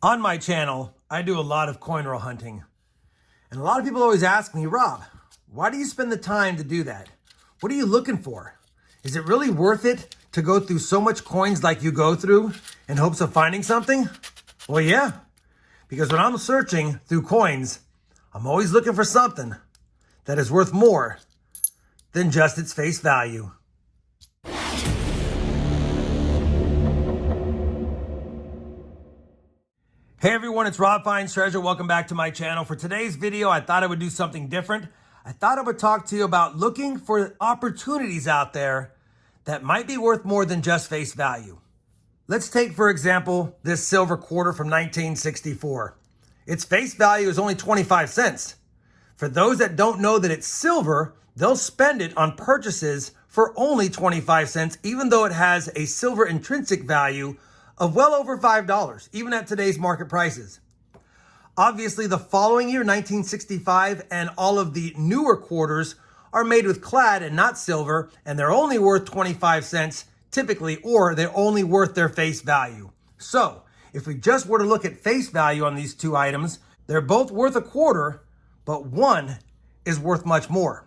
On my channel, I do a lot of coin roll hunting. And a lot of people always ask me, Rob, why do you spend the time to do that? What are you looking for? Is it really worth it to go through so much coins like you go through in hopes of finding something? Well, yeah, because when I'm searching through coins, I'm always looking for something that is worth more than just its face value. Hey everyone, it's Rob Finds Treasure. Welcome back to my channel. For today's video, I thought I would do something different. I thought I would talk to you about looking for opportunities out there that might be worth more than just face value. Let's take, for example, this silver quarter from 1964. Its face value is only 25 cents. For those that don't know that it's silver, they'll spend it on purchases for only 25 cents, even though it has a silver intrinsic value of well over $5, even at today's market prices. Obviously, the following year, 1965, and all of the newer quarters are made with clad and not silver, and they're only worth 25 cents typically, or they're only worth their face value. So, if we just were to look at face value on these two items, they're both worth a quarter, but one is worth much more.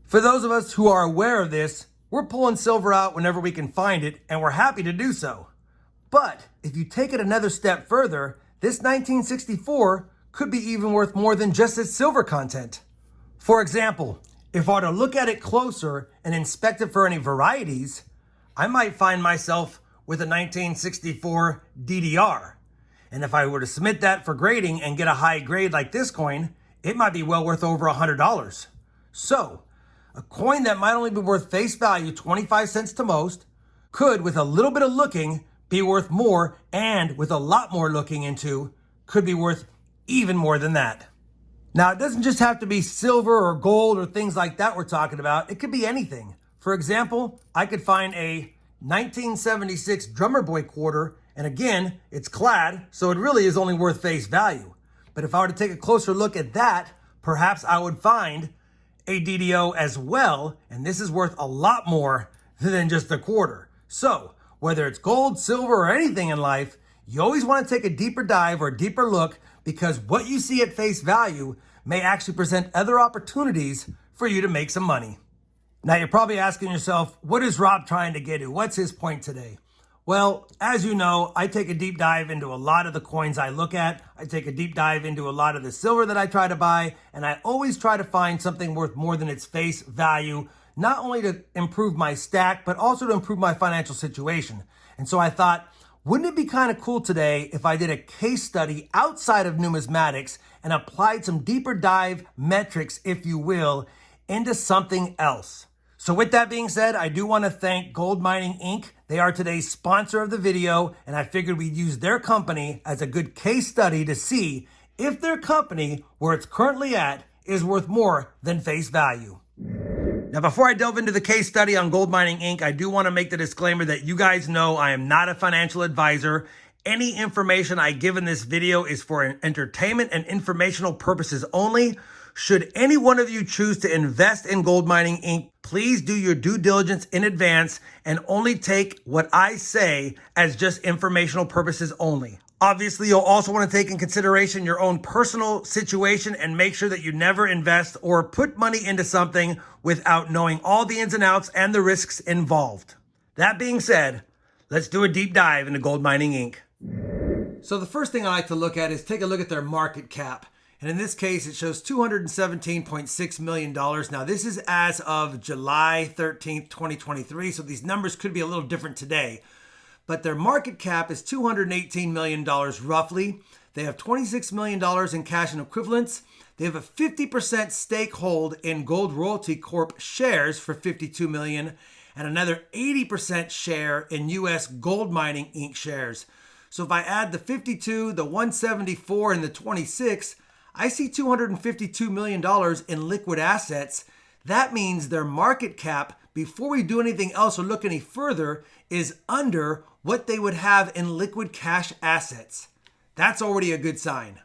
For those of us who are aware of this, we're pulling silver out whenever we can find it, and we're happy to do so. But if you take it another step further, this 1964 could be even worth more than just its silver content. For example, if I were to look at it closer and inspect it for any varieties, I might find myself with a 1964 DDR. And if I were to submit that for grading and get a high grade like this coin, it might be well worth over $100. So, a coin that might only be worth face value 25 cents to most could, with a little bit of looking, be worth more, and with a lot more looking into, could be worth even more than that. Now, it doesn't just have to be silver or gold or things like that we're talking about. It could be anything. For example, I could find a 1976 Drummer Boy quarter, and again, it's clad, so it really is only worth face value. But if I were to take a closer look at that, perhaps I would find a DDO as well, and this is worth a lot more than just a quarter. So, whether it's gold, silver, or anything in life, you always want to take a deeper dive or a deeper look, because what you see at face value may actually present other opportunities for you to make some money. Now, you're probably asking yourself, what is Rob trying to get at? What's his point today? Well, as you know, I take a deep dive into a lot of the coins I look at. I take a deep dive into a lot of the silver that I try to buy, and I always try to find something worth more than its face value, not only to improve my stack, but also to improve my financial situation. And so I thought, wouldn't it be kind of cool today if I did a case study outside of numismatics and applied some deeper dive metrics, if you will, into something else? So with that being said, I do want to thank Gold Mining Inc. They are today's sponsor of the video, and I figured we'd use their company as a good case study to see if their company, where it's currently at, is worth more than face value. Now, before I delve into the case study on Gold Mining Inc., I do want to make the disclaimer that you guys know I am not a financial advisor. Any information I give in this video is for entertainment and informational purposes only. Should any one of you choose to invest in Gold Mining Inc., please do your due diligence in advance and only take what I say as just informational purposes only. Obviously, you'll also want to take in consideration your own personal situation and make sure that you never invest or put money into something without knowing all the ins and outs and the risks involved. That being said, let's do a deep dive into Gold Mining Inc. So the first thing I like to look at is take a look at their market cap. And in this case, it shows $217.6 million. Now, this is as of July 13th, 2023. So these numbers could be a little different today. But their market cap is $218 million roughly. They have $26 million in cash and equivalents. They have a 50% stake hold in Gold Royalty Corp shares for $52 million, and another 80% share in US Gold Mining Inc. shares. So if I add the 52, the 174, and the 26, I see $252 million in liquid assets. That means their market cap, before we do anything else or look any further, is under what they would have in liquid cash assets. That's already a good sign.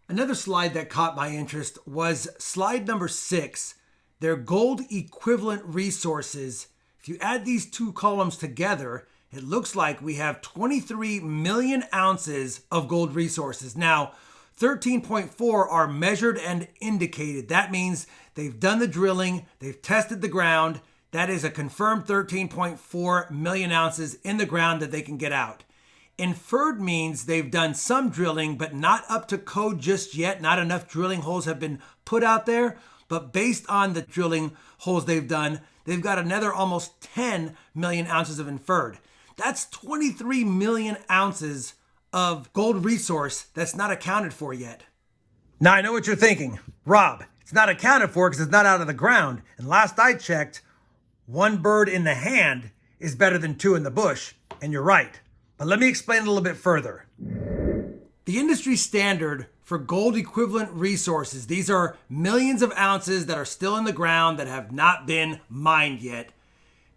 Another slide that caught my interest was slide number 6, their gold equivalent resources. If you add these two columns together, it looks like we have 23 million ounces of gold resources. Now, 13.4 are measured and indicated. That means they've done the drilling, they've tested the ground. That is a confirmed 13.4 million ounces in the ground that they can get out. Inferred means they've done some drilling, but not up to code just yet. Not enough drilling holes have been put out there. But based on the drilling holes they've done, they've got another almost 10 million ounces of inferred. That's 23 million ounces of gold resource that's not accounted for yet. Now, I know what you're thinking. Rob, it's not accounted for because it's not out of the ground. And last I checked, one bird in the hand is better than two in the bush. And you're right. But let me explain it a little bit further. The industry standard for gold equivalent resources, these are millions of ounces that are still in the ground that have not been mined yet,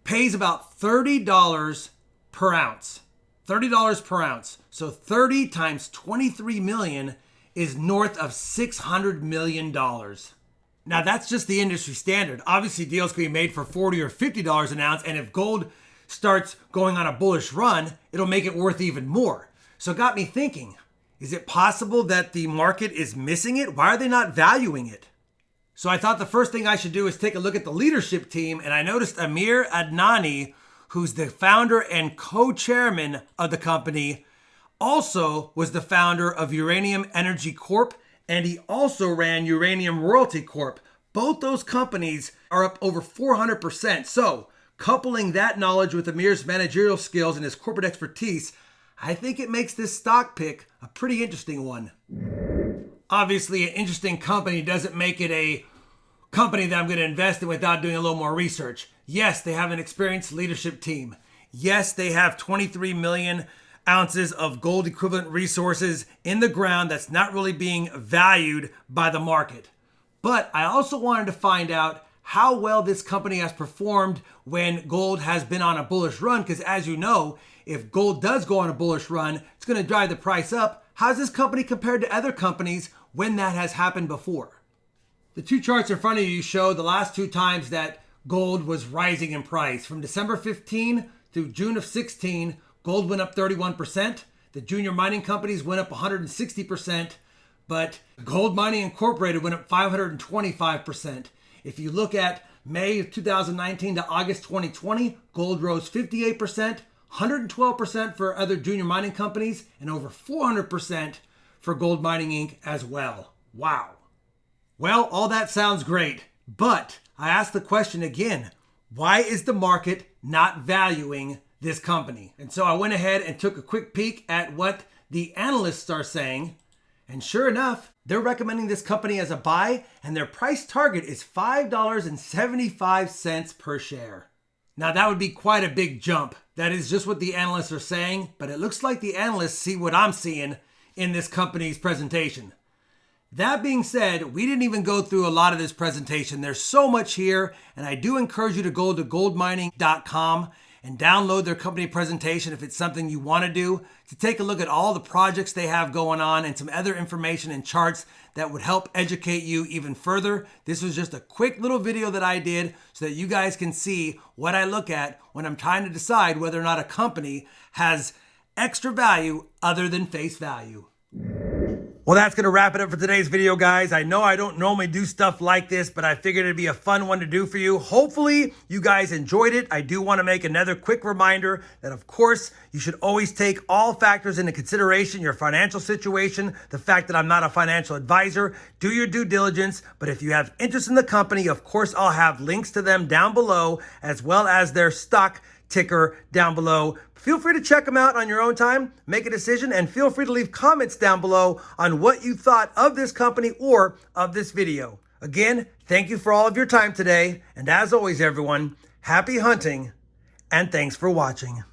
pays about $30 per ounce. $30 per ounce. So 30 times 23 million is north of $600 million. Now that's just the industry standard. Obviously deals can be made for $40 or $50 an ounce, and if gold starts going on a bullish run, it'll make it worth even more. So it got me thinking, is it possible that the market is missing it? Why are they not valuing it? So I thought the first thing I should do is take a look at the leadership team, and I noticed Amir Adnani, who's the founder and co-chairman of the company, also was the founder of Uranium Energy Corp, and he also ran Uranium Royalty Corp. Both those companies are up over 400%. So coupling that knowledge with Amir's managerial skills and his corporate expertise, I think it makes this stock pick a pretty interesting one. Obviously, an interesting company doesn't make it a company that I'm going to invest in without doing a little more research. Yes, they have an experienced leadership team. Yes, they have 23 million ounces of gold equivalent resources in the ground that's not really being valued by the market. But I also wanted to find out how well this company has performed when gold has been on a bullish run, because as you know, if gold does go on a bullish run, it's going to drive the price up. How's this company compared to other companies when that has happened before? The two charts in front of you show the last two times that gold was rising in price. From December 15 through June of 16, gold went up 31%. The junior mining companies went up 160%, but Gold Mining Incorporated went up 525%. If you look at May of 2019 to August 2020, gold rose 58%, 112% for other junior mining companies, and over 400% for Gold Mining Inc. as well. Wow. Well, all that sounds great, but I asked the question again, why is the market not valuing this company? And so I went ahead and took a quick peek at what the analysts are saying. And sure enough, they're recommending this company as a buy, and their price target is $5.75 per share. Now that would be quite a big jump. That is just what the analysts are saying, but it looks like the analysts see what I'm seeing in this company's presentation. That being said, we didn't even go through a lot of this presentation. There's so much here, and I do encourage you to go to goldmining.com and download their company presentation if it's something you want to do, to take a look at all the projects they have going on and some other information and charts that would help educate you even further. This was just a quick little video that I did so that you guys can see what I look at when I'm trying to decide whether or not a company has extra value other than face value. Well, that's going to wrap it up for today's video, guys. I know I don't normally do stuff like this, but I figured it'd be a fun one to do for you. Hopefully, you guys enjoyed it. I do want to make another quick reminder that, of course, you should always take all factors into consideration, your financial situation, the fact that I'm not a financial advisor. Do your due diligence, but if you have interest in the company, of course, I'll have links to them down below, as well as their stock ticker down below. Feel free to check them out on your own time, make a decision, and feel free to leave comments down below on what you thought of this company or of this video. Again, thank you for all of your time today. And as always, everyone, happy hunting and thanks for watching.